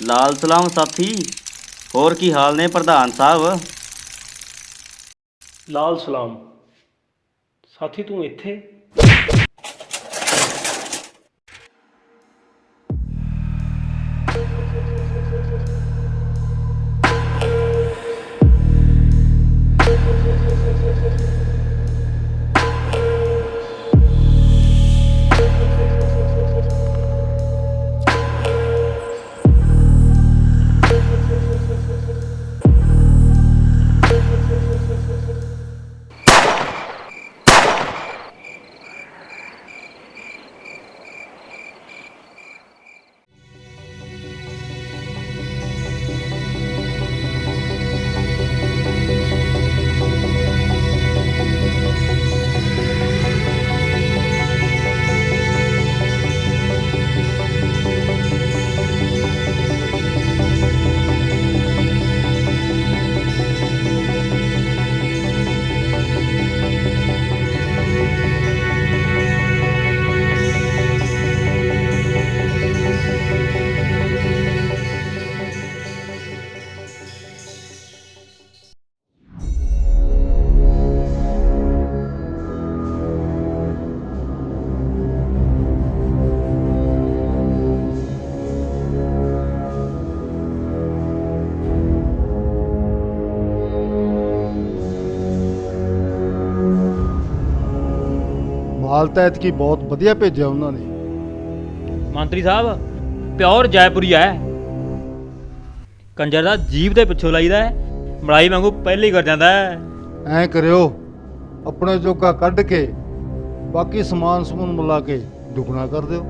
ਲਾਲ ਸਲਾਮ ਸਾਥੀ। ਹੋਰ ਕੀ ਹਾਲ ਨੇ ਪ੍ਰਧਾਨ ਸਾਹਿਬ? ਲਾਲ ਸਲਾਮ ਸਾਥੀ, ਤੂੰ ਇੱਥੇ? ਮਾਲ ਤਾਂ ਐਤਕੀ ਬਹੁਤ ਵਧੀਆ ਭੇਜਿਆ ਉਹਨਾਂ ਨੇ। ਮੰਤਰੀ ਸਾਹਿਬ ਪਿਓਰ ਜੈਪੁਰੀ ਹੈ। ਕੰਜਰ ਦਾ ਜੀਭ ਦੇ ਪਿੱਛੋਂ ਲਾਈਦਾ ਹੈ, ਮਲਾਈ ਵਾਂਗੂ ਪਹਿਲੇ ਹੀ ਕਰ ਜਾਂਦਾ ਹੈ। ਐਂ ਕਰਿਓ, ਆਪਣੇ ਜੋਗਾ ਕੱਢ ਕੇ ਬਾਕੀ ਸਮਾਨ ਸਮੂਨ ਮਿਲਾ ਕੇ ਦੁੱਗਣਾ ਕਰ ਦਿਓ।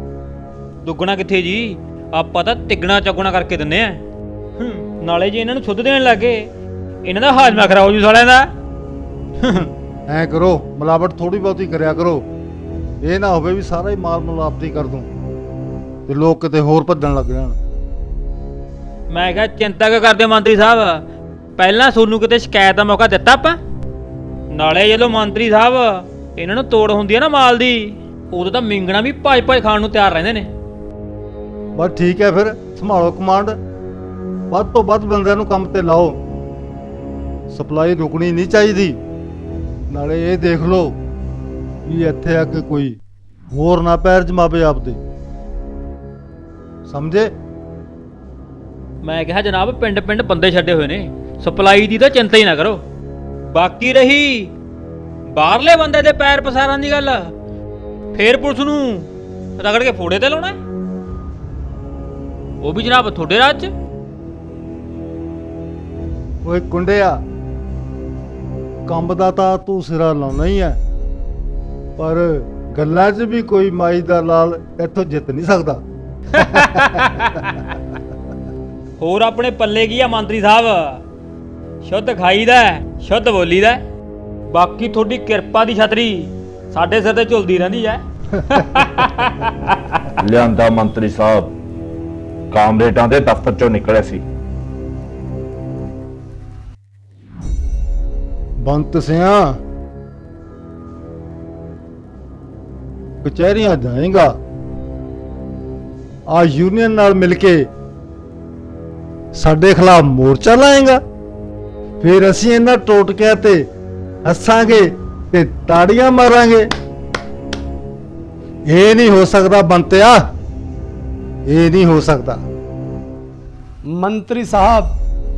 ਦੁੱਗਣਾ ਕਿੱਥੇ ਜੀ, ਆਪਾਂ ਤਾਂ ਤਿੱਗਣਾ ਚੌਗਣਾ ਕਰਕੇ ਦਿੰਦੇ ਆ। ਨਾਲੇ ਜੇ ਇਹਨਾਂ ਨੂੰ ਸੁੱਧ ਦੇਣ ਲੱਗੇ, ਇਹਨਾਂ ਦਾ ਹਾਜ਼ਮਾ ਖਰਾਬ ਹੋ ਜੂ ਸਾਲਿਆਂ ਦਾ। ਐਂ ਕਰੋ, ਮਿਲਾਵਟ ਥੋੜੀ ਬਹੁਤੀ ਕਰਿਆ ਕਰੋ। ਇਹ ਨਾ ਹੋਵੇ ਵੀ ਸਾਰਾ ਹੀ ਮਾਲ ਮਿਲਾਵਟੀ ਕਰ ਦੂੰ ਤੇ ਲੋਕ ਕਿਤੇ ਹੋਰ ਭੱਜਣ ਲੱਗ ਜਾਣ। ਮੈਂ ਕਿਹਾ ਚਿੰਤਾ ਕਿਉਂ ਕਰਦੇ ਹੋ ਮੰਤਰੀ ਸਾਹਿਬ, ਪਹਿਲਾਂ ਤੁਹਾਨੂੰ ਕਿਤੇ ਸ਼ਿਕਾਇਤ ਦਾ ਮੌਕਾ ਦਿੱਤਾ ਆਪਾਂ? ਨਾਲੇ ਜਦੋਂ ਮੰਤਰੀ ਸਾਹਿਬ ਇਹਨਾਂ ਨੂੰ ਤੋੜ ਹੁੰਦੀ ਹੈ ਨਾ ਮਾਲ ਦੀ, ਉਦੋਂ ਤਾਂ ਮਿੰਗਣਾ ਵੀ ਭੱਜ ਖਾਣ ਨੂੰ ਤਿਆਰ ਰਹਿੰਦੇ ਨੇ। ਬਸ ਠੀਕ ਹੈ, ਫਿਰ ਸੰਭਾਲੋ ਕਮਾਂਡ। ਵੱਧ ਤੋਂ ਵੱਧ ਬੰਦਿਆਂ ਨੂੰ ਕੰਮ ਤੇ ਲਾਓ। ਸਪਲਾਈ ਰੁਕਣੀ ਨਹੀਂ ਚਾਹੀਦੀ। ਨਾਲੇ ਇਹ ਦੇਖ ਲਓ ਵੀ ਇੱਥੇ ਆ ਕੇ ਕੋਈ ਹੋਰ ਨਾ ਪੈਰ ਜਮਾਵੇ ਆਪਦੇ, ਸਮਝੇ? ਮੈਂ ਕਿਹਾ ਜਨਾਬ ਪਿੰਡ ਪਿੰਡ ਬੰਦੇ ਛੱਡੇ ਹੋਏ ਨੇ, ਸਪਲਾਈ ਦੀ ਤਾਂ ਚਿੰਤਾ ਹੀ ਨਾ ਕਰੋ। ਬਾਕੀ ਰਹੀ ਬਾਹਰਲੇ ਬੰਦੇ ਦੇ ਪੈਰ ਪਸਾਰਾਂ ਦੀ ਗੱਲ, ਫੇਰ ਪੁਲਿਸ ਨੂੰ ਰਗੜ ਕੇ ਫੋੜੇ ਤੇ ਲਾਉਣਾ, ਉਹ ਵੀ ਜਨਾਬ ਤੁਹਾਡੇ ਰਾਜ 'ਚ। ਓਏ ਕੁੰਡਿਆ, ਕੰਬ ਦਾ ਤਾਂ ਤੂੰ ਸਿਰਾ ਲਾਉਣਾ ਹੀ ਹੈ, ਪਰ ਗੱਲਾਂ 'ਚ ਵੀ ਕੋਈ ਮਾਈ ਦਾ ਲਾਲ ਇੱਥੋਂ ਜਿੱਤ ਨਹੀਂ ਸਕਦਾ। ਹੋਰ ਆਪਣੇ ਪੱਲੇ ਕੀ ਆ ਮੰਤਰੀ ਸਾਹਿਬ, ਸ਼ੁੱਧ ਖਾਈਦਾ ਸ਼ੁੱਧ ਬੋਲੀਦਾ, ਬਾਕੀ ਤੁਹਾਡੀ ਕਿਰਪਾ ਦੀ ਛਤਰੀ ਸਾਡੇ ਸਿਰ ਤੇ ਝੁਲਦੀ ਰਹਿੰਦੀ ਹੈ। ਲਿਆਂਦਾ ਮੰਤਰੀ ਸਾਹਿਬ, ਕਾਮਰੇਡਾਂ ਦੇ ਦਫ਼ਤਰ ਚੋਂ ਨਿਕਲਿਆ ਸੀ। ਬੰਤ ਸਿਆ, ਕਚਹਿਰੀਆਂ ਜਾਏਗਾ, ਆ ਯੂਨੀਅਨ ਨਾਲ ਮਿਲ ਕੇ ਸਾਡੇ ਖਿਲਾਫ ਮੋਰਚਾ ਲਾਏਗਾ, ਫਿਰ ਅਸੀਂ ਇਹਨਾਂ ਟੋਟਕਿਆਂ ਤੇ ਹੱਸਾਂਗੇ ਤੇ ਤਾੜੀਆਂ ਮਾਰਾਂਗੇ। ਇਹ ਨਹੀਂ ਹੋ ਸਕਦਾ ਬੰਤਿਆ, ਇਹ ਨਹੀਂ ਹੋ ਸਕਦਾ। ਮੰਤਰੀ ਸਾਹਿਬ,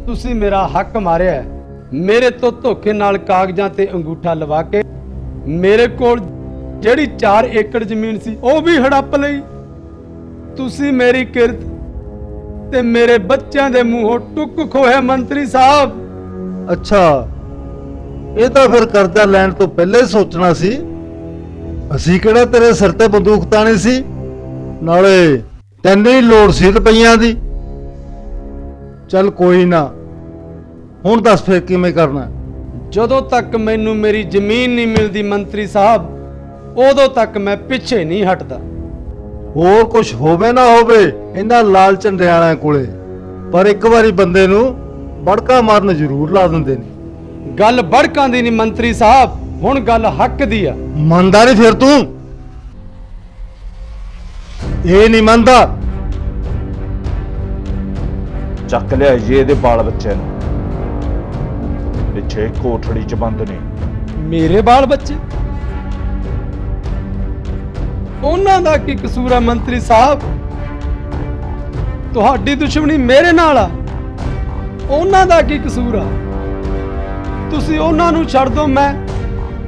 ਤੁਸੀਂ ਮੇਰਾ ਹੱਕ ਮਾਰਿਆ ਹੈ। ਮੇਰੇ ਤੋਂ ਧੋਖੇ ਨਾਲ ਕਾਗਜ਼ਾਂ ਤੇ ਅੰਗੂਠਾ ਲਵਾ ਕੇ ਮੇਰੇ ਕੋਲ ਜਿਹੜੀ 4 ਏਕੜ ਜ਼ਮੀਨ ਸੀ ਉਹ ਵੀ ਹੜੱਪ ਲਈ। ਤੁਸੀਂ ਮੇਰੀ ਕਿਰਤ ਤੇ ਮੇਰੇ ਬੱਚਿਆਂ ਦੇ ਮੂੰਹੋਂ ਟੁੱਕ ਖੋਹਿਆ ਮੰਤਰੀ ਸਾਹਿਬ। ਅੱਛਾ, ਇਹ ਤਾਂ ਫਿਰ ਕਰਜ਼ਾ ਲੈਣ ਤੋਂ ਪਹਿਲੇ ਹੀ ਸੋਚਣਾ ਸੀ। ਅਸੀਂ ਕਿਹੜਾ ਤੇਰੇ ਸਿਰ ਤੇ ਬੰਦੂਕ ਤਾਣੀ ਸੀ? ਨਾਲੇ ਤੈਨੂੰ ਹੀ ਲੋੜ ਸੀ ਰੁਪਈਆਂ ਦੀ। ਚੱਲ ਕੋਈ ਨਾ, ਹੁਣ ਦੱਸ ਫਿਰ ਕਿਵੇਂ ਕਰਨਾ? ਜਦੋਂ ਤੱਕ ਮੈਨੂੰ ਮੇਰੀ ਜ਼ਮੀਨ ਨਹੀਂ ਮਿਲਦੀ ਮੰਤਰੀ ਸਾਹਿਬ, ਉਦੋਂ ਤੱਕ ਮੈਂ ਪਿੱਛੇ ਨਹੀਂ ਹਟਦਾ। ਹੋਰ ਕੁਝ ਹੋਵੇ ਨਾ ਹੋਵੇ ਇਹਨਾਂ ਲਾਲ ਝੰਡਿਆਲਿਆਂ ਕੋਲੇ, ਪਰ ਇੱਕ ਵਾਰੀ ਬੰਦੇ ਨੂੰ ਬੜਕਾ ਮਾਰਨ ਜ਼ਰੂਰ ਲਾ ਦਿੰਦੇ ਨੇ। ਗੱਲ ਬੜਕਾਂ ਦੀ ਨਹੀਂ ਮੰਤਰੀ ਸਾਹਿਬ, ਹੁਣ ਗੱਲ ਹੱਕ ਦੀ ਆ। ਮੰਨਦਾ ਨਹੀਂ ਫਿਰ ਤੂੰ? ਇਹ ਨਹੀਂ ਮੰਨਦਾ? ਚੱਕ ਲਿਆ ਜੀ ਇਹਦੇ ਬਾਲ ਬੱਚਿਆਂ ਨੂੰ, ਪਿੱਛੇ ਕੋਠੜੀ 'ਚ ਬੰਦ ਨੇ। ਮੇਰੇ ਬਾਲ ਬੱਚੇ, ਉਹਨਾਂ ਦਾ ਕੀ ਕਸੂਰ ਹੈ ਮੰਤਰੀ ਸਾਹਿਬ? ਤੁਹਾਡੀ ਦੁਸ਼ਮਣੀ ਮੇਰੇ ਨਾਲ ਆ, ਉਹਨਾਂ ਦਾ ਕੀ ਕਸੂਰ ਆ? ਤੁਸੀਂ ਉਹਨਾਂ ਨੂੰ ਛੱਡ ਦਿਓ, ਮੈਂ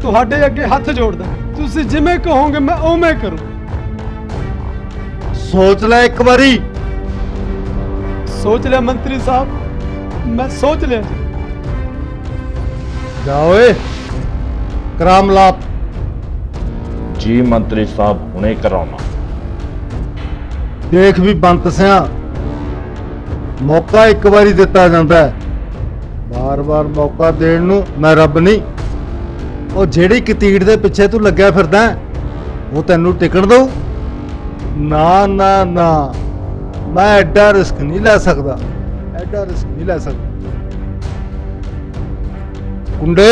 ਤੁਹਾਡੇ ਅੱਗੇ ਹੱਥ ਜੋੜਦਾ। ਤੁਸੀਂ ਜਿਵੇਂ ਕਹੋਗੇ ਮੈਂ ਉਵੇਂ ਕਰੂੰ। ਸੋਚ ਲੈ ਇੱਕ ਵਾਰੀ। ਸੋਚ ਲਿਆ ਮੰਤਰੀ ਸਾਹਿਬ, ਮੈਂ ਸੋਚ ਲਿਆ ਜੀ। ਜਾ ਓਏ ਕਰਾਮ ਲਾਪ। ਜੀ ਮੰਤਰੀ ਸਾਹਿਬ, ਹੁਣੇ ਕਰਾਉਣਾ। ਦੇਖ ਵੀ ਬੰਤ ਸਿਆ, ਮੌਕਾ ਇੱਕ ਵਾਰੀ ਦਿੱਤਾ ਜਾਂਦਾ ਹੈ, ਬਾਰ-ਬਾਰ ਮੌਕਾ ਦੇਣ ਨੂੰ ਮੈਂ ਰੱਬ ਨਹੀਂ। ਉਹ ਜਿਹੜੀ ਕਤੀੜ ਦੇ ਪਿੱਛੇ ਤੂੰ ਲੱਗਿਆ ਫਿਰਦਾ ਹੈ, ਉਹ ਤੈਨੂੰ ਟਿਕਣ ਦਊ? ਨਾ ਨਾ ਨਾ, ਮੈਂ ਐਡਾ ਰਿਸਕ ਨਹੀਂ ਲੈ ਸਕਦਾ, ਐਡਾ ਰਿਸਕ ਨਹੀਂ ਲੈ ਸਕਦਾ। ਕੁੰਡੇ,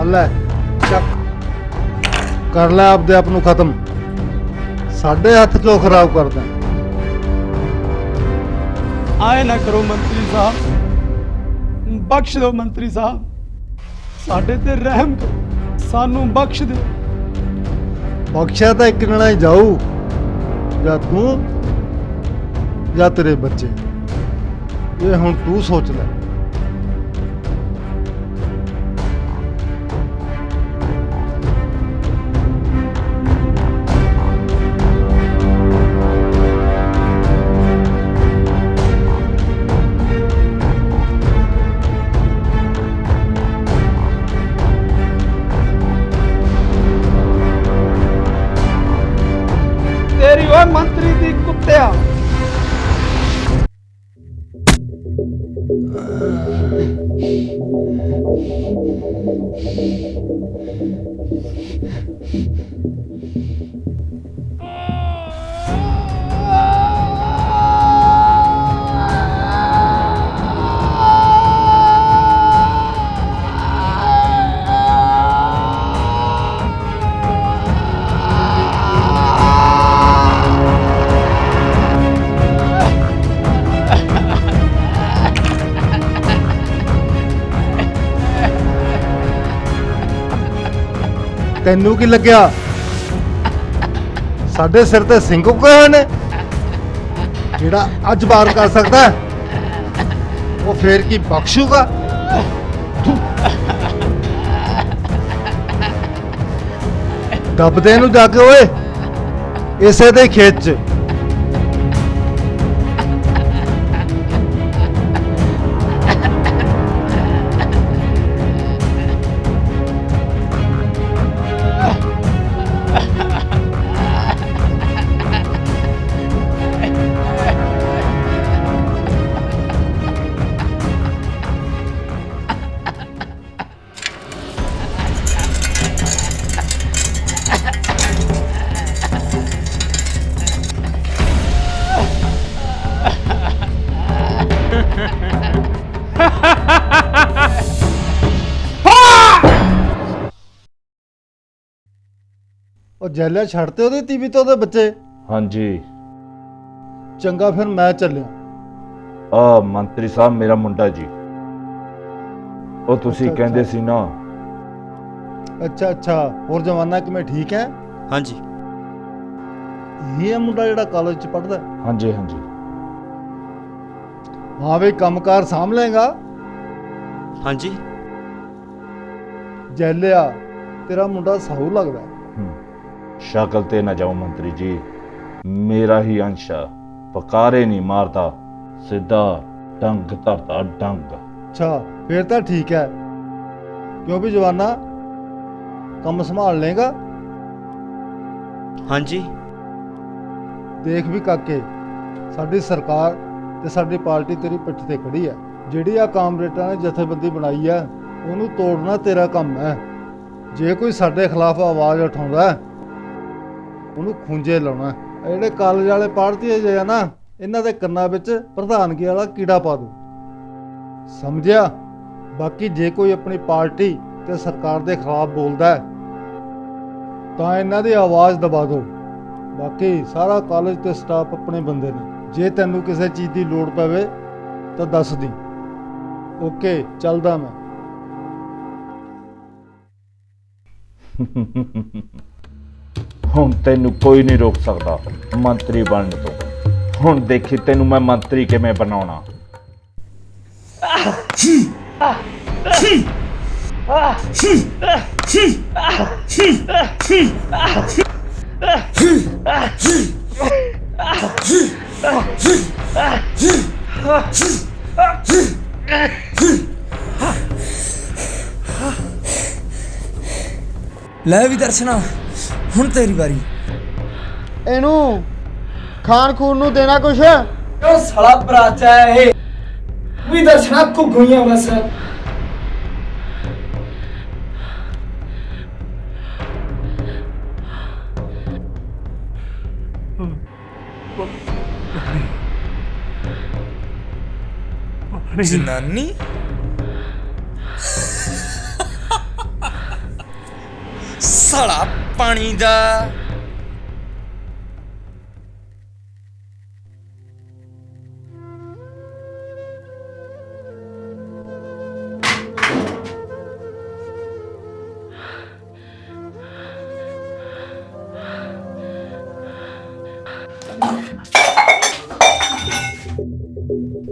ਲੈ ਚੱਕ, ਕਰ ਲੈ ਆਪਦੇ ਆਪ ਨੂੰ ਖਤਮ। ਸਾਡੇ ਹੱਥ ਕਿਉਂ ਖਰਾਬ ਕਰਦਾ? ਆਏ ਨਾ ਕਰੋ ਮੰਤਰੀ ਸਾਹਿਬ, ਬਖਸ਼ ਦਿਓ ਮੰਤਰੀ ਸਾਹਿਬ, ਸਾਡੇ ਤੇ ਰਹਿਮ ਕਰੋ, ਸਾਨੂੰ ਬਖਸ਼ ਦਿਓ। ਬਖਸ਼ਿਆ ਤਾਂ ਇੱਕ ਜਣਾ ਹੀ ਜਾਊ, ਜਾਂ ਤੂੰ ਜਾਂ ਤੇਰੇ ਬੱਚੇ। ਇਹ ਹੁਣ ਤੂੰ ਸੋਚ ਲੈ। ਤੇਰੀ ਓਏ ਮੰਤਰੀ ਦੀ ਕੁੱਤਿਆ। ਤੈਨੂੰ ਕੀ ਲੱਗਿਆ ਸਾਡੇ ਸਿਰ ਤੇ ਸਿੰਘ ਉੱਗੇ ਨੇ? ਜਿਹੜਾ ਅੱਜ ਵਾਰ ਕਰ ਸਕਦਾ ਉਹ ਫੇਰ ਕੀ ਬਖਸ਼ੂਗਾ? ਦੱਬਦੇ ਨੂੰ ਜਾ ਕੇ ਓਏ, ਇਸੇ ਦੇ ਖੇਤ 'ਚ। ਉਹ ਜੈਲਿਆ ਛੱਡਤੇ ਉਹਦੇ ਤੀਵੀ ਤੋਂ ਉਹਦੇ ਬੱਚੇ? ਹਾਂਜੀ। ਚੰਗਾ ਫਿਰ ਮੈਂ ਚੱਲਿਆ। ਆ ਮੰਤਰੀ ਸਾਹਿਬ, ਮੇਰਾ ਮੁੰਡਾ ਜੀ, ਉਹ ਤੁਸੀਂ ਅੱਛਾ, ਕਹਿੰਦੇ ਅੱਛਾ। ਸੀ ਨਾ। ਅੱਛਾ ਅੱਛਾ, ਹੋਰ ਜਵਾਨਾ ਕਿਵੇਂ ਠੀਕ ਹੈ? ਹਾਂਜੀ। ਇਹ ਹੈ ਮੁੰਡਾ ਜਿਹੜਾ ਕਾਲਜ 'ਚ ਪੜ੍ਹਦਾ? ਹਾਂਜੀ ਹਾਂਜੀ। ਹਾਂ ਵੀ ਕੰਮਕਾਰ ਸਾਂਭ ਲਏਗਾ? ਹਾਂਜੀ। ਜੈਲਿਆ ਤੇਰਾ ਮੁੰਡਾ ਸਾਊ ਲੱਗਦਾ। ਸ਼ਕਲ ਤੇ ਨਾ ਜਾਓ ਮੰਤਰੀ ਜੀ, ਮੇਰਾ ਹੀ ਅੰਸ਼ ਆ, ਪਕਾਰੇ ਨਹੀਂ ਮਾਰਦਾ, ਸਿੱਧਾ ਡੰਗ ਧਰਦਾ ਡੰਗ। ਅੱਛਾ ਫਿਰ ਤਾਂ ਠੀਕ ਹੈ, ਕਿਉਂ ਵੀ ਜਵਾਨਾ ਕੰਮ ਸੰਭਾਲ ਲੇਗਾ? ਹਾਂਜੀ। ਦੇਖ ਵੀ ਕਾਕੇ, ਸਾਡੀ ਸਰਕਾਰ ਤੇ ਸਾਡੀ ਪਾਰਟੀ ਤੇਰੀ ਪਿੱਠ ਤੇ ਖੜੀ ਹੈ। ਜਿਹੜੀ ਆ ਕਾਮਰੇਡਾਂ ਨੇ ਜਥੇਬੰਦੀ ਬਣਾਈ ਹੈ, ਉਹਨੂੰ ਤੋੜਨਾ ਤੇਰਾ ਕੰਮ ਹੈ। ਜੇ ਕੋਈ ਸਾਡੇ ਖਿਲਾਫ ਆਵਾਜ਼ ਉਠਾਉਂਦਾ ਹੈ, ਉਹਨੂੰ ਖੂੰਜੇ ਲਾਉਣਾ ਹੈ। ਇਹ ਜਿਹੜੇ ਕਾਲਜ ਵਾਲੇ ਪੜ੍ਹਦੇ ਜੇ ਆ ਨਾ, ਇਹਨਾਂ ਦੇ ਕੰਨਾਂ ਵਿੱਚ ਪ੍ਰਧਾਨਗੀ ਵਾਲਾ ਕੀੜਾ ਪਾ ਦੋ, ਸਮਝਿਆ? ਬਾਕੀ ਜੇ ਕੋਈ ਆਪਣੀ ਪਾਰਟੀ ਤੇ ਸਰਕਾਰ ਦੇ ਖਿਲਾਫ ਬੋਲਦਾ ਹੈ ਤਾਂ ਇਹਨਾਂ ਦੀ ਆਵਾਜ਼ ਦਬਾ ਦਿਓ। ਬਾਕੀ ਸਾਰਾ ਕਾਲਜ ਤੇ ਸਟਾਫ ਆਪਣੇ ਬੰਦੇ ਨੇ। ਜੇ ਤੈਨੂੰ ਕਿਸੇ ਚੀਜ਼ ਦੀ ਲੋੜ ਪਵੇ ਤਾਂ ਦੱਸ ਦੀ। ਓਕੇ, ਚੱਲਦਾ ਮੈਂ। ਹੁਣ ਤੈਨੂੰ ਕੋਈ ਨਹੀਂ ਰੋਕ ਸਕਦਾ ਮੰਤਰੀ ਬਣਨ ਤੋਂ। ਹੁਣ ਦੇਖੀ ਤੈਨੂੰ ਮੈਂ ਮੰਤਰੀ ਕਿਵੇਂ ਬਣਾਉਣਾ। ਲੈ ਵੀ ਦਰਸ਼ਨਾ, ਹੁਣ ਤੇਰੀ ਵਾਰੀ। ਇਹਨੂੰ ਖਾਣ ਖੂਨ ਨੂੰ ਦੇਣਾ ਕੁਛ? ਉਹ ਸਾਲਾ ਬਰਾਚਾ ਹੈ ਇਹ ਵੀ ਦਰਸ਼ਨਾ ਘੁੱਗੂਈਆਂ ਬਸ। ਜਨਾਨੀ ਸਾਲਾ ਪਾਣੀ ਦਾ।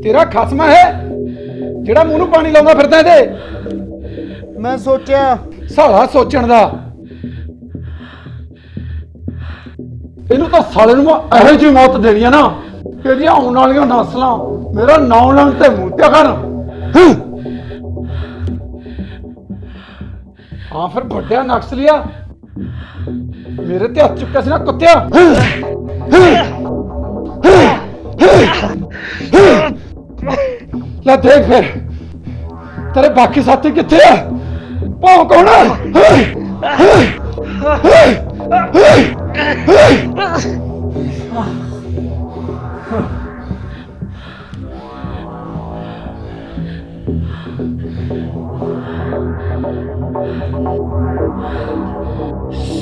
ਤੇਰਾ ਖਸਮ ਹੈ ਜਿਹੜਾ ਮੂੰਹ ਨੂੰ ਪਾਣੀ ਲਾਉਂਦਾ ਫਿਰਦਾ ਇਹਦੇ। ਮੈਂ ਸੋਚਿਆ ਸਾਲਾ ਸੋਚਣ ਦਾ। ਇਹਨੂੰ ਤਾਂ ਸਾਲੇ ਨੂੰ ਮੈਂ ਇਹੋ ਜਿਹੀ ਮੌਤ ਦੇਣੀ ਆ ਨਾ ਕਿ ਇਹਦੀਆਂ ਆਉਣ ਵਾਲੀਆਂ ਨਸਲਾਂ ਮੇਰਾ ਨਾਂ ਲੈਣ ਤੇ ਮੂੰਹ ਤੇ ਕਰਨ। ਹਾਂ ਫਿਰ ਵੱਡਿਆ ਨਕਸਲੀਆ, ਮੇਰੇ ਤੇ ਹੱਥ ਚੁੱਕਿਆ ਸੀ ਨਾ ਕੁੱਤਿਆ। ਲੈ ਦੇਖ ਫਿਰ ਤੇਰੇ ਬਾਕੀ ਸਾਥੀ ਕਿੱਥੇ ਆ? ਭੌਂ ਕੌਣ ਆ?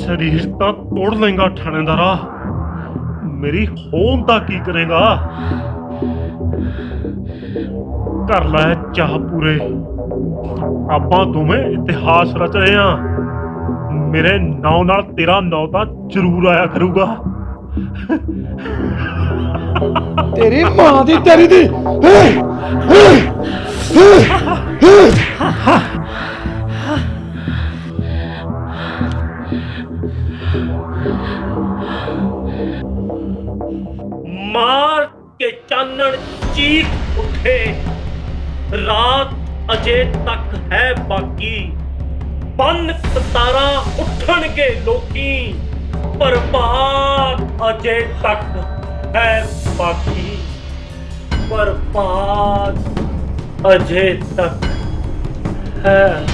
ਸਰੀਰ ਤਾਂ ਤੋੜ ਲੇਗਾ ਠਾਣੇਦਾਰਾ, ਮੇਰੀ ਹੋਂਦ ਦਾ ਕੀ ਕਰੇਗਾ? ਕਰ ਲੈ ਚਾਹ ਪੂਰੇ, ਆਪਾਂ ਦੋਵੇਂ ਇਤਿਹਾਸ ਰਚ ਰਹੇ ਆ। ਮੇਰੇ ਨਾਂ ਨਾਲ ਤੇਰਾ ਨਾਂ ਤਾਂ ਜ਼ਰੂਰ ਆਇਆ ਕਰੂਗਾ। ਤੇਰੀ ਮਾਂ ਦੀ ਤੇਰੀ ਦੀ। ਮਾਰ ਕੇ ਚਾਨਣ ਚੀਖ ਉੱਠੇ, ਰਾਤ ਅਜੇ ਤੱਕ ਹੈ ਬਾਕੀ। ਬੰਨ ਕਤਾਰਾਂ ਉੱਠਣਗੇ ਲੋਕੀ, ਪ੍ਰਭਾਤ ਅਜੇ ਤੱਕ ਹੈ ਬਾਕੀ। ਪ੍ਰਭਾਤ ਅਜੇ ਤੱਕ ਹੈ।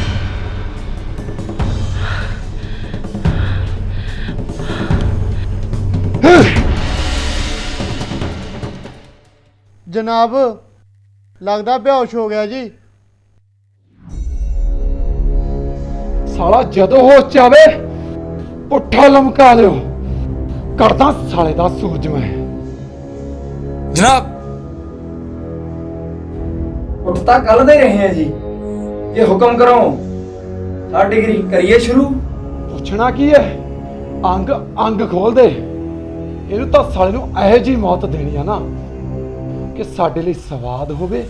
ਜਨਾਬ, ਲੱਗਦਾ ਬੇਹੋਸ਼ ਹੋ ਗਿਆ ਜੀ। ਸਾਲਾ ਜਦੋਂ ਹੋਸ਼ ਚ ਆਵੇ ਪੁੱਠਾ ਲਮਕਾ ਲਿਓ, ਕਰਦਾ ਸਾਲੇ ਦਾ ਸੂਰਜ ਮੈਂ। ਜਨਾਬ ਉੱਠ ਤਾਂ ਕੱਲ ਦੇ ਰਹੇ ਆ ਜੀ, ਇਹ ਹੁਕਮ ਕਰੋ। ਸਾਡੀ ਡਿਗਰੀ ਕਰੀਏ ਸ਼ੁਰੂ। ਪੁੱਛਣਾ ਕੀ ਹੈ? ਅੰਗ ਅੰਗ ਖੋਲ ਦੇ। ਇਹਨੂੰ ਤਾਂ ਸਾਲੇ ਨੂੰ ਇਹੋ ਜਿਹੀ ਮੌਤ ਦੇਣੀ ਆ ਨਾ ਕਿ ਸਾਡੇ ਲਈ ਸਵਾਦ ਹੋਵੇ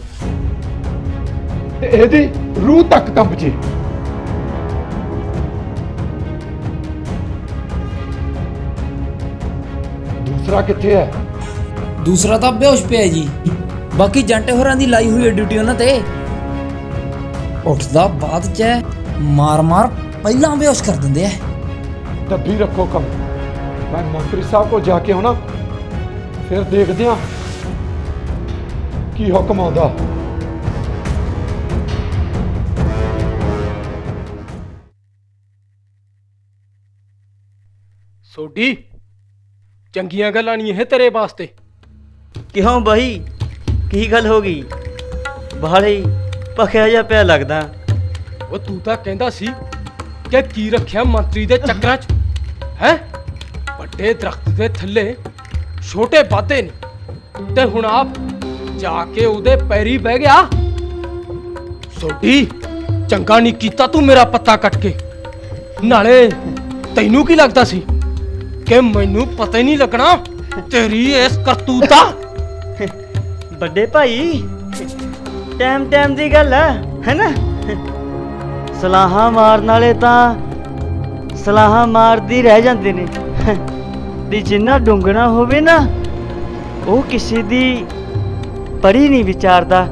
ਤੇ ਇਹਦੀ ਰੂਹ ਤੱਕ ਕੰਬ ਜੇ। ਦੂਸਰਾ ਕਿੱਥੇ ਹੈ? ਦੂਸਰਾ ਤਾਂ ਬੇਹੋਸ਼ ਪਿਆ ਜੀ, ਬਾਕੀ ਜੰਟੇ ਹੋਰਾਂ ਦੀ ਲਾਈ ਹੋਈ ਡਿਊਟੀ ਉਹਨਾਂ ਤੇ। ਉੱਠਦਾ ਬਾਅਦ ਚ ਮਾਰ ਮਾਰ ਪਹਿਲਾਂ ਬੇਹੋਸ਼ ਕਰ ਦਿੰਦੇ ਆ। ਦੱਬੀ ਰੱਖੋ ਕੰਮ। ਮੈਂ ਮੰਤਰੀ ਸਾਹਿਬ ਕੋਲ ਜਾ ਕੇ ਆਉਣਾ, ਫਿਰ ਦੇਖਦੇ ਹਾਂ ਕੀ ਹੁਕਮ ਆਉਂਦਾ। ਸੋਢੀ ਚੰਗੀਆਂ ਗੱਲਾਂ ਨਹੀਂ ਇਹ ਤੇਰੇ ਵਾਸਤੇ। ਕਿਉਂ ਬਾਈ ਕੀ ਗੱਲ ਹੋ ਗਈ? ਬਾਹਲੇ ਭਖਿਆ ਜਿਹਾ ਪਿਆ ਲੱਗਦਾ। ਉਹ ਤੂੰ ਤਾਂ ਕਹਿੰਦਾ ਸੀ ਕਿ ਕੀ ਰੱਖਿਆ ਮੰਤਰੀ ਦੇ ਚੱਕਰਾਂ 'ਚ ਹੈ। ਵੱਡੇ ਦਰਖਤ ਦੇ ਥੱਲੇ ਛੋਟੇ ਵਾਧੇ ਨੇ ਤੇ ਹੁਣ ਆਪ ਜਾ ਕੇ ਉਹਦੇ ਪੈਰੀ ਬਹਿ ਗਿਆ। ਸੋਢੀ ਚੰਗਾ ਨਹੀਂ ਕੀਤਾ ਤੂੰ ਮੇਰਾ ਪੱਤਾ ਕੱਟ ਕੇ। ਨਾਲੇ ਤੈਨੂੰ ਕੀ ਲੱਗਦਾ ਸੀ ਕਿ ਮੈਨੂੰ ਪਤਾ ਹੀ ਨਹੀਂ ਲੱਗਣਾ ਤੇਰੀ ਇਸ ਕਰਤੂਤ ਦਾ। ਵੱਡੇ ਭਾਈ ਟਾਈਮ ਦੀ ਗੱਲ ਹੈ ਨਾ। ਸਲਾਹਾਂ ਮਾਰਨ ਵਾਲੇ ਤਾਂ ਸਲਾਹਾਂ ਮਾਰਦੀ ਰਹਿ ਜਾਂਦੇ ਨੇ ਤੇ ਜਿੰਨਾ ਡੂੰਘਣਾ ਹੋਵੇ ਨਾ ਉਹ ਕਿਸੇ ਦੀ ਪੜੀ ਨਹੀਂ ਵਿਚਾਰਦਾ।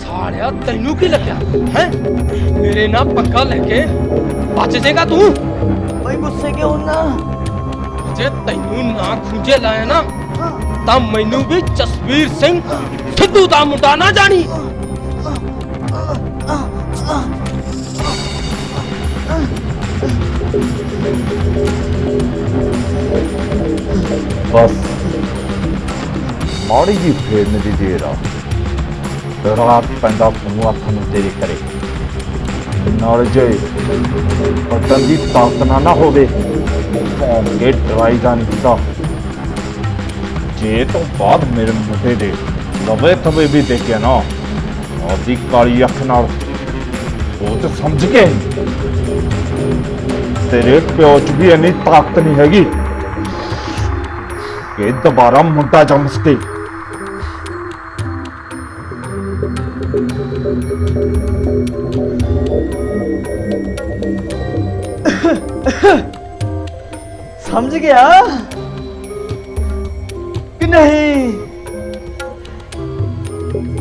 ਸਾਲਿਆ ਤੈਨੂੰ ਕੀ ਲੱਗਿਆ ਹੈ ਮੇਰੇ ਨਾਲ ਪੱਕਾ ਲੈ ਕੇ ਬਚ ਜਾਏਗਾ ਤੂੰ। ਓਏ ਗੁੱਸੇ ਕਿਉਂ ਨਾ? ਜੇ ਤੈਨੂੰ ਨਾ ਖੁੰਝੇ ਲਾਇਆ ਨਾ ਤਾਂ ਮੈਨੂੰ ਵੀ ਜਸਵੀਰ ਸਿੰਘ ਸਿੱਧੂ ਦਾ ਮੁੰਡਾ ਨਾ ਜਾਣੀ। ਬਸ ਮਾੜੀ ਜੀ ਫੇਰਨ ਦੀ ਦੇਰ ਆ। ਰਾਤ ਪੈਂਦਾ ਨੂੰ ਅੱਖ ਨੂੰ ਤੇਰੇ ਕਰੇ ਨਾਲ ਜੇ ਪਟਨ ਦੀ ਤਾਕਤ ਨਾ ਹੋਵੇ ਇਹ ਡਰਾਈ ਦਾ ਨਹੀਂ ਹੁੰਦਾ। ਜੇ ਤੋਂ ਬਾਅਦ ਮੇਰੇ ਮੁੰਡੇ ਦੇ ਲਵੇ ਤਵੇ ਵੀ ਦੇਖਿਆ ਨਾ ਉਹਦੀ ਕਾਲੀ ਅੱਖ ਨਾਲ ਉਹ ਤਾਂ ਸਮਝ ਕੇ ਤੇਰੇ ਪਿਓ ਚ ਵੀ ਇੰਨੀ ਤਾਕਤ ਨਹੀਂ ਹੈਗੀ ਕਿ ਦੁਬਾਰਾ ਮੁੰਡਾ ਜੰਮ ਸਕੇ। ਸਮਝ ਗਿਆ कि नहीं?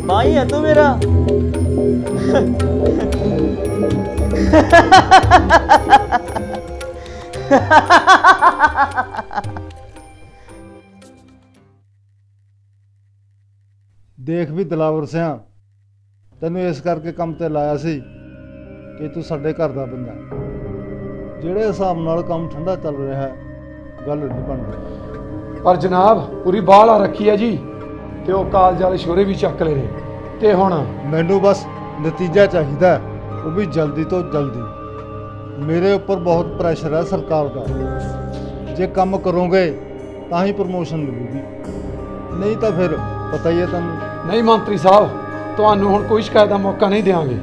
भाई है तू मेरा। ਦੇਖ ਵੀ ਦਿਲਾਵਰ ਸਿਆਂ, ਤੈਨੂੰ ਇਸ ਕਰਕੇ ਕੰਮ ਤੇ ਲਾਇਆ ਸੀ ਕਿ ਤੂੰ ਸਾਡੇ ਘਰ ਦਾ ਬੰਦਾ ਹੈ। ਜਿਹੜੇ ਹਿਸਾਬ ਨਾਲ ਕੰਮ ਠੰਡਾ ਚੱਲ ਰਿਹਾ ਹੈ ਗੱਲ ਨਹੀਂ ਬਣਦੀ। ਪਰ ਜਨਾਬ ਪੂਰੀ ਬਾਲ ਆ ਰੱਖੀ ਹੈ ਜੀ ਤੇ ਉਹ ਕਾਲਜ ਵਾਲੇ ਸ਼ੋਰੇ ਵੀ ਚੱਕ ਲਏ ਨੇ ਤੇ ਹੁਣ ਮੈਨੂੰ ਬਸ ਨਤੀਜਾ ਚਾਹੀਦਾ ਹੈ, ਉਹ ਵੀ ਜਲਦੀ ਤੋਂ ਜਲਦੀ। ਮੇਰੇ ਉੱਪਰ ਬਹੁਤ ਪ੍ਰੈਸ਼ਰ ਹੈ ਸਰਕਾਰ ਦਾ। ਜੇ ਕੰਮ ਕਰੋਗੇ ਤਾਂ ਹੀ ਪ੍ਰਮੋਸ਼ਨ ਮਿਲੂਗੀ, ਨਹੀਂ ਤਾਂ ਫਿਰ ਪਤਾ ਹੀ ਹੈ ਤੁਹਾਨੂੰ। ਨਹੀਂ ਮੰਤਰੀ ਸਾਹਿਬ ਤੁਹਾਨੂੰ ਹੁਣ ਕੋਈ ਸ਼ਿਕਾਇਤ ਦਾ ਮੌਕਾ ਨਹੀਂ ਦੇਵਾਂਗੇ।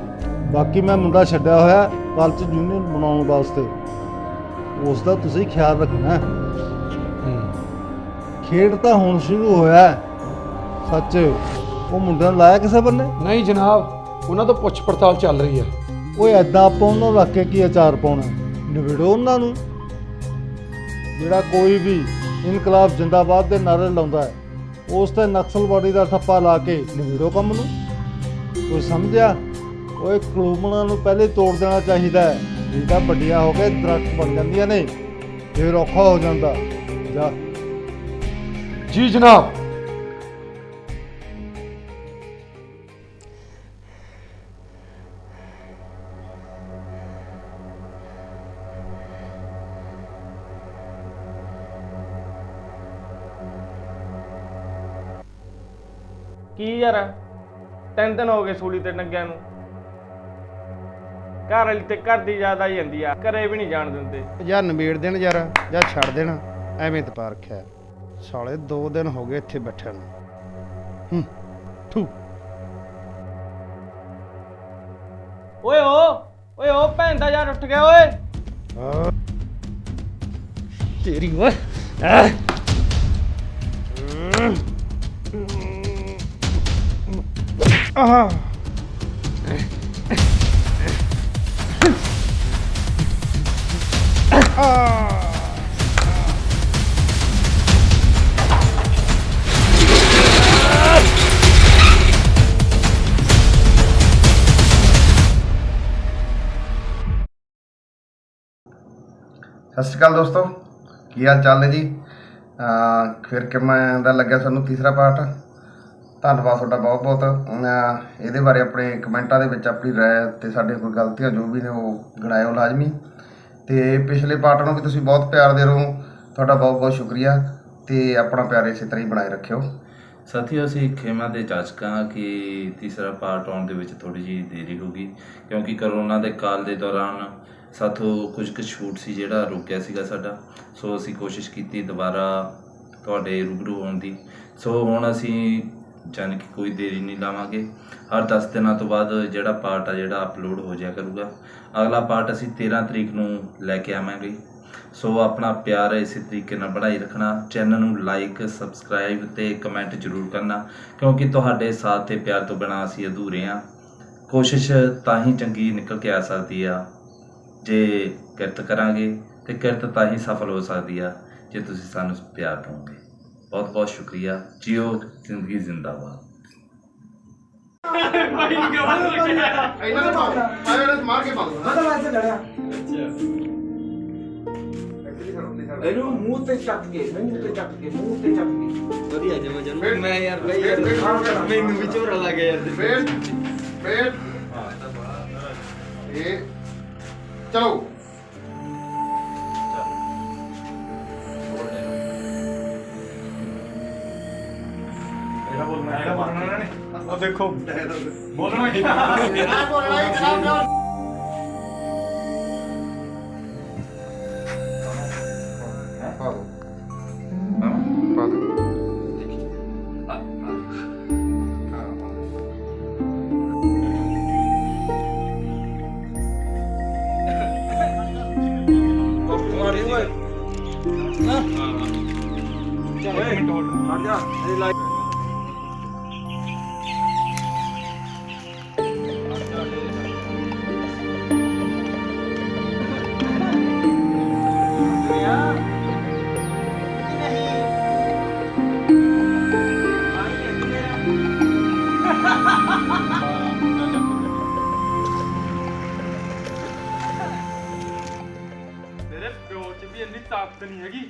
ਬਾਕੀ ਮੈਂ ਮੁੰਡਾ ਛੱਡਿਆ ਹੋਇਆ ਕਾਲਜ ਯੂਨੀਅਨ ਬਣਾਉਣ ਵਾਸਤੇ, ਉਸ ਦਾ ਤੁਸੀਂ ਖਿਆਲ ਰੱਖਣਾ ਹੈ। ਖੇਡ ਤਾਂ ਹੁਣ ਸ਼ੁਰੂ ਹੋਇਆ ਹੈ। ਸੱਚ ਉਹ ਮੁੰਡਾ ਨੂੰ ਲਾਇਆ ਕਿਸੇ ਬੰਨੇ? ਨਹੀਂ ਜਨਾਬ ਉਹਨਾਂ ਤੋਂ ਪੁੱਛ ਪੜਤਾਲ ਚੱਲ ਰਹੀ ਹੈ। ਓਏ ਐਦਾਂ ਆਪਾਂ ਉਹਨਾਂ ਨੂੰ ਰੱਖ ਕੇ ਕੀ ਅਚਾਰ ਪਾਉਣਾ? ਨਿਬੇੜੋ ਉਹਨਾਂ ਨੂੰ। ਜਿਹੜਾ ਕੋਈ ਵੀ ਇਨਕਲਾਬ ਜਿੰਦਾਬਾਦ ਦੇ ਨਾਰੇ ਲਾਉਂਦਾ ਹੈ ਉਸ ਤੇ ਨਕਸਲਵਾੜੀ ਦਾ ਠੱਪਾ ਲਾ ਕੇ ਨਿਬੇੜੋ ਕੰਮ ਨੂੰ। ਕੋਈ ਸਮਝਿਆ? ਓਏ ਕਲੂਮਣਾ ਨੂੰ ਪਹਿਲੇ ਤੋੜ ਦੇਣਾ ਚਾਹੀਦਾ ਹੈ, ਨਹੀਂ ਤਾਂ ਵੱਡੀਆਂ ਹੋ ਕੇ ਦਰਖਤ ਬਣ ਜਾਂਦੀਆਂ ਨੇ, ਫਿਰ ਔਖਾ ਹੋ ਜਾਂਦਾ। ਜਾ। ਜੀ ਜਨਾਬ। ਕੀ ਯਾਰ 3 ਦਿਨ ਹੋ ਗਏ ਸੂਲੀ ਤੇ ਨੰਗਿਆਂ ਨੂੰ। ਘਰ ਵਾਲੀ ਤੇ ਘਰ ਦੀ ਯਾਦ ਆਈ ਜਾਂਦੀ ਆ, ਘਰੇ ਵੀ ਨਹੀਂ ਜਾਣ ਦਿੰਦੇ। ਯਾਰ ਨਿਬੇੜ ਦੇਣ ਯਾਰ, ਜਾਂ ਛੱਡ ਦੇਣ, ਐਵੇਂ ਤਪਾ ਰੱਖਿਆ ਸਾਲੇ। 2 ਦਿਨ ਹੋ ਗਏ ਇੱਥੇ ਬੈਠੇ ਨੂੰ। ਥੂ। ਓਏ ਓ ਭੈਣ ਦਾ ਯਾਰ ਉੱਠ ਗਿਆ ਓਏ। ਤੇਰੀ ਓਏ ਆਹ ਸਤਿ ਸ਼੍ਰੀ ਅਕਾਲ ਦੋਸਤੋ, ਕੀ ਹਾਲ ਚਾਲ ਨੇ ਜੀ। ਫਿਰ ਕਿਵੇਂ ਦਾ ਲੱਗਿਆ ਸਾਨੂੰ ਤੀਸਰਾ ਪਾਰਟ? ਧੰਨਵਾਦ ਤੁਹਾਡਾ ਬਹੁਤ ਬਹੁਤ। ਇਹਦੇ ਬਾਰੇ ਆਪਣੇ ਕਮੈਂਟਾਂ ਦੇ ਵਿੱਚ ਆਪਣੀ ਰਾਏ ਅਤੇ ਸਾਡੇ ਕੋਈ ਗਲਤੀਆਂ ਜੋ ਵੀ ਨੇ ਉਹ ਗਿਣਾਇਓ ਲਾਜ਼ਮੀ। ਅਤੇ ਪਿਛਲੇ ਪਾਰਟ ਨੂੰ ਵੀ ਤੁਸੀਂ ਬਹੁਤ ਪਿਆਰ ਦੇ ਰਹੋ। ਤੁਹਾਡਾ ਬਹੁਤ ਬਹੁਤ ਸ਼ੁਕਰੀਆ ਤੇ ਆਪਣਾ ਪਿਆਰ ਇਸੇ ਤਰ੍ਹਾਂ ਹੀ ਬਣਾਏ ਰੱਖਿਓ। ਸਾਥੀਓ, ਅਸੀਂ ਖੇਮਾ ਦੇ ਜਾਚਕਾਂ ਕਿ ਤੀਸਰਾ ਪਾਰਟ ਆਉਣ ਦੇ ਵਿੱਚ ਥੋੜ੍ਹੀ ਜਿਹੀ ਦੇਰੀ ਹੋ ਗਈ ਕਿਉਂਕਿ ਕਰੋਨਾ ਦੇ ਕਾਲ ਦੇ ਦੌਰਾਨ ਸਾਥੋਂ ਕੁਝ ਕੁ ਸ਼ੂਟ ਸੀ ਜਿਹੜਾ ਰੁਕਿਆ ਸੀਗਾ ਸਾਡਾ। ਸੋ ਅਸੀਂ ਕੋਸ਼ਿਸ਼ ਕੀਤੀ ਦੁਬਾਰਾ ਤੁਹਾਡੇ ਰੂਬਰੂ ਹੋਣ ਦੀ। ਸੋ ਹੁਣ ਅਸੀਂ ਜਾਣੀ ਕਿ ਕੋਈ ਦੇਰੀ ਨਹੀਂ ਲਾਵਾਂਗੇ। ਹਰ 10 ਦਿਨਾਂ ਤੋਂ ਬਾਅਦ ਜਿਹੜਾ ਪਾਰਟ ਆ ਜਿਹੜਾ ਅਪਲੋਡ ਹੋ ਜਾਇਆ ਕਰੂਗਾ। ਅਗਲਾ ਪਾਰਟ ਅਸੀਂ 13 ਤਰੀਕ ਨੂੰ ਲੈ ਕੇ ਆਵਾਂਗੇ। ਸੋ ਆਪਣਾ ਪਿਆਰ ਇਸੇ ਤਰੀਕੇ ਨਾਲ ਬਣਾਈ ਰੱਖਣਾ। ਚੈਨਲ ਨੂੰ ਲਾਈਕ, ਸਬਸਕ੍ਰਾਈਬ ਤੇ ਕਮੈਂਟ ਜ਼ਰੂਰ ਕਰਨਾ ਕਿਉਂਕਿ ਤੁਹਾਡੇ ਸਾਥ ਤੇ ਪਿਆਰ ਤੋਂ ਬਿਨਾਂ ਅਸੀਂ ਅਧੂਰੇ ਹਾਂ। ਕੋਸ਼ਿਸ਼ ਤਾਂ ਹੀ ਚੰਗੀ ਨਿਕਲ ਕੇ ਆ ਸਕਦੀ ਆ ਜੇ ਕਿਰਤ ਕਰਾਂਗੇ ਤੇ ਕਿਰਤ ਤਾਂ ਹੀ ਸਫਲ ਹੋ ਸਕਦੀ ਆ ਜੇ ਤੁਸੀਂ ਸਾਨੂੰ ਪਿਆਰ ਦਿਓਗੇ। ਬਹੁਤ ਬਹੁਤ ਸ਼ੁਕਰੀਆ। ਜੀਓ ਜ਼ਿੰਦਗੀ ਜ਼ਿੰਦਾਬਾਦ। ਇਹਨੂੰ ਮੂੰਹ ਤੇ ਚੱਕ ਕੇ ਵਧੀਆ ਜਮਾ ਜਨ ਮੈਂ ਯਾਰ ਬਈ ਯਾਰ ਮੈਨੂੰ ਵੀ ਝੋਰਾ ਲੱਗ ਗਿਆ ਯਾਰ ਵੇਟ ਇਹ ਚਲੋ ਉਹ ਦੇਖੋ ਬੋਲਣਾ ਮੇਰੇ ਪਿਓ ਚ ਵੀ ਇੰਨੀ ਤਾਕਤ ਨਹੀਂ ਹੈਗੀ